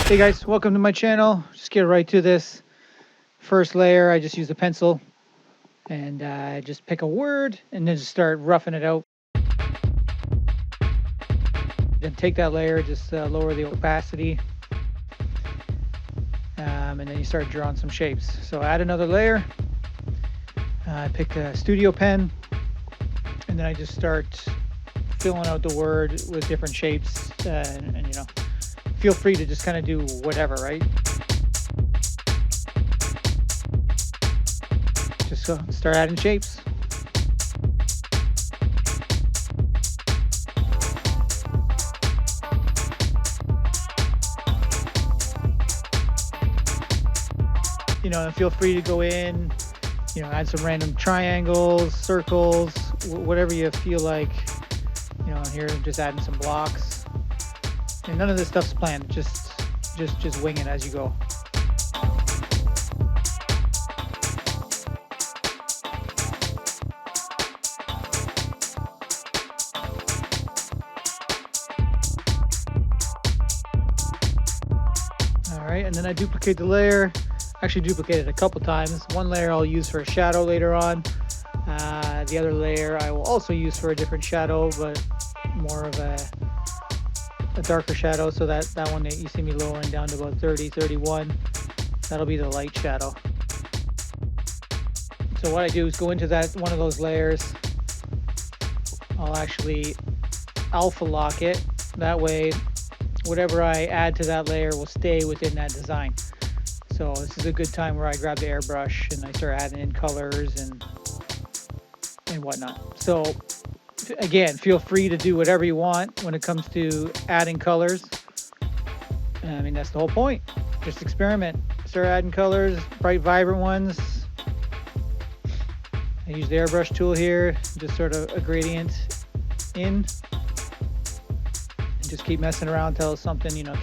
Hey guys, welcome to my channel. Just get right to this. First layer, I just use a pencil and just pick a word and then just start roughing it out. Then take that layer, just lower the opacity, and then you start drawing some shapes. So add another layer. I pick a studio pen, and then I just start filling out the word with different shapes, and you know, feel free to just kind of do whatever, right? Just start adding shapes. You know, and feel free to go in, you know, add some random triangles, circles, whatever you feel like. You know, here I'm just adding some blocks. And none of this stuff's planned. Just wing it as you go. All right, and then I duplicate the layer. Actually duplicate it a couple times. One layer I'll use for a shadow later on. The other layer I will also use for a different shadow, but more of a darker shadow. So that one that you see me lowering down to about 30, 31, that'll be the light shadow. So what I do is go into that one of those layers. I'll actually alpha lock it. That way, whatever I add to that layer will stay within that design. So this is a good time where I grab the airbrush and I start adding in colors and whatnot. So again, feel free to do whatever you want when it comes to adding colors. I mean, that's the whole point. Just experiment. Start adding colors, bright, vibrant ones. I use the airbrush tool here, just sort of a gradient in. And just keep messing around until it's something, you know.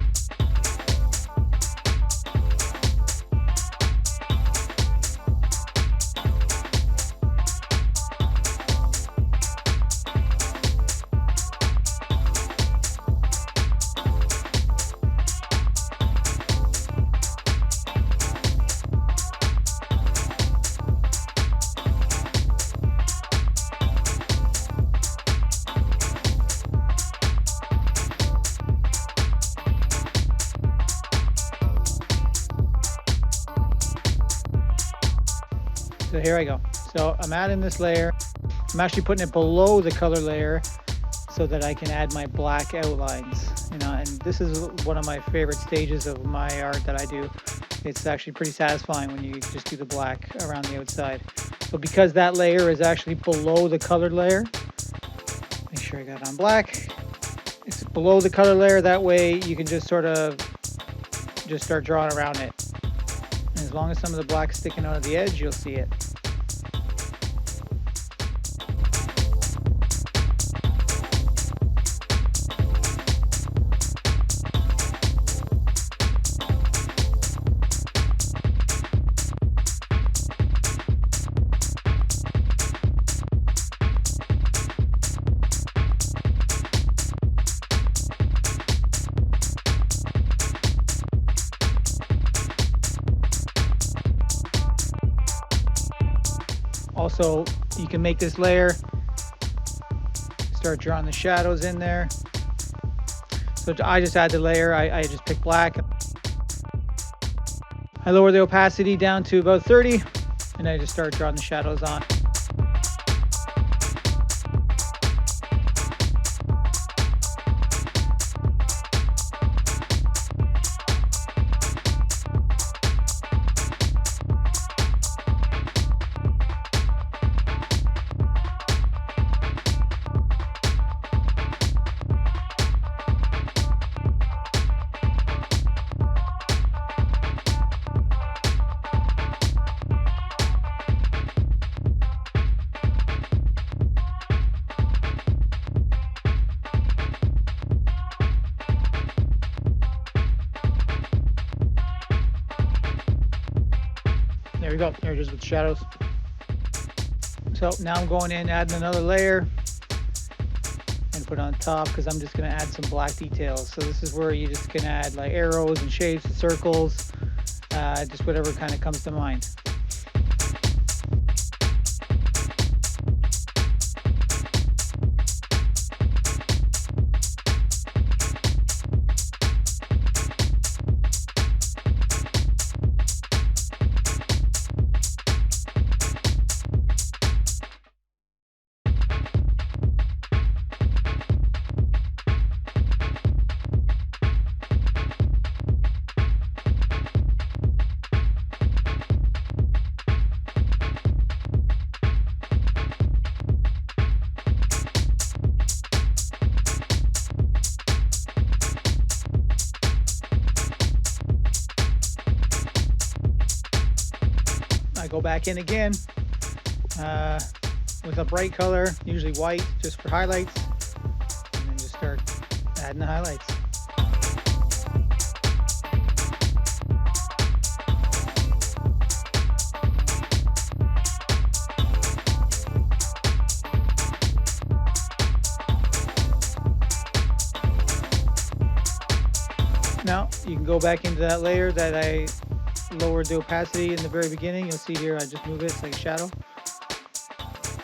So here I go. So I'm adding this layer. I'm actually putting it below the color layer so that I can add my black outlines. You know, and this is one of my favorite stages of my art that I do. It's actually pretty satisfying when you just do the black around the outside. So because that layer is actually below the colored layer, make sure I got it on black. It's below the color layer. That way you can just sort of just start drawing around it. And as long as some of the black is sticking out of the edge, you'll see it. Also, you can make this layer, start drawing the shadows in there. So I just add the layer, I just pick black. I lower the opacity down to about 30, and I just start drawing the shadows on. There we go. There it is with the shadows. So now I'm going in, adding another layer. and put on top, because I'm just going to add some black details. So this is where you just can add like arrows and shapes and circles, just whatever kind of comes to mind. I go back in again with a bright color, usually white, just for highlights, and then just start adding the highlights. Now you can go back into that layer that I lowered the opacity in the very beginning. You'll see here I just move it, it's like a shadow.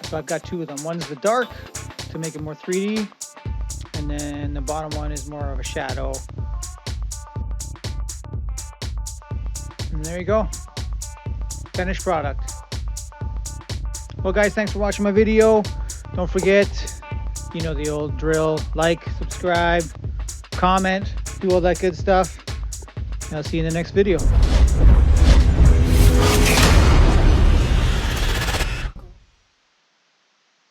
So I've got two of them. One's the dark to make it more 3D, and then the bottom one is more of a shadow. And there you go, finished product. Well guys, thanks for watching my video. Don't forget, you know the old drill, like, subscribe, comment, do all that good stuff. And I'll see you in the next video.